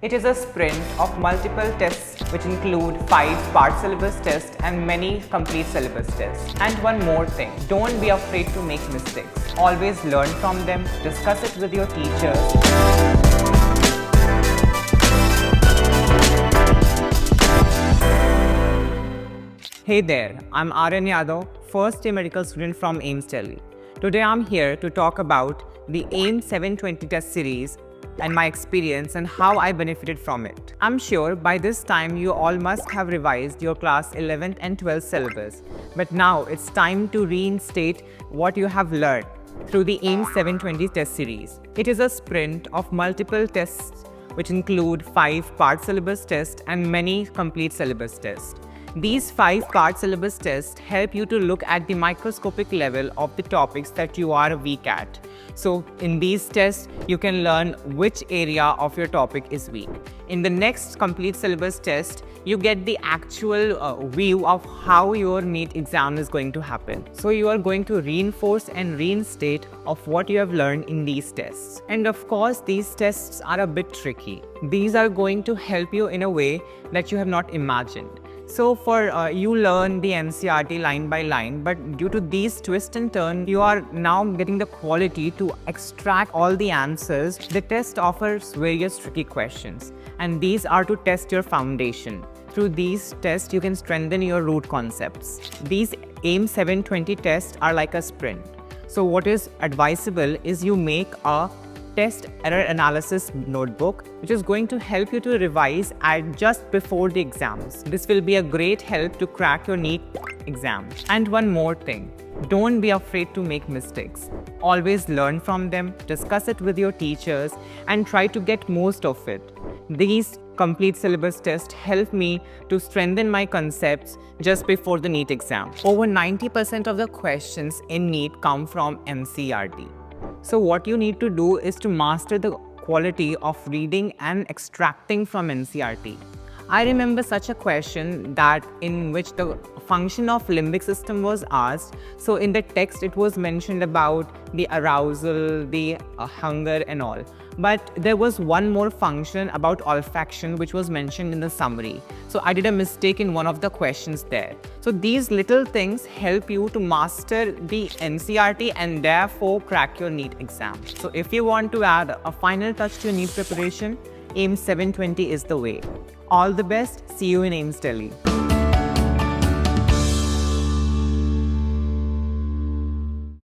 It is a sprint of multiple tests which include 5 part syllabus tests and many complete syllabus tests. And one more thing, don't be afraid to make mistakes. Always learn from them, discuss it with your teachers. Hey there, I'm Aryan Yadav, first year medical student from AIIMS Delhi. Today I'm here to talk about the AIIMS 720 test series and my experience and how I benefited from it. I'm sure by this time you all must have revised your class 11th and 12th syllabus, but now it's time to reinstate what you have learned through the AIIMS 720 test series. It is a sprint of multiple tests which include 5 part syllabus tests and many complete syllabus tests. These 5 part syllabus tests help you to look at the microscopic level of the topics that you are weak at. So in these tests, you can learn which area of your topic is weak. In the next complete syllabus test, you get the actual view of how your NEET exam is going to happen. So you are going to reinforce and reinstate of what you have learned in these tests. And of course, these tests are a bit tricky. These are going to help you in a way that you have not imagined. So for you learn the NCERT line by line, but due to these twists and turns, you are now getting the quality to extract all the answers. The test offers various tricky questions, and these are to test your foundation. Through these tests, you can strengthen your root concepts. These AIIMS 720 tests are like a sprint. So what is advisable is you make a test error analysis notebook, which is going to help you to revise at just before the exams. This will be a great help to crack your NEET exam. And one more thing, don't be afraid to make mistakes. Always learn from them, discuss it with your teachers, and try to get most of it. These complete syllabus tests help me to strengthen my concepts just before the NEET exam. Over 90% of the questions in NEET come from NCERT. So what you need to do is to master the quality of reading and extracting from NCERT. I remember such a question that in which the function of limbic system was asked. So in the text it was mentioned about the arousal, the hunger and all. But there was one more function about olfaction which was mentioned in the summary. So I did a mistake in one of the questions there. So these little things help you to master the NCERT and therefore crack your NEET exam. So if you want to add a final touch to your NEET preparation, AIIMS 720 is the way. All the best. See you in AIIMS Delhi.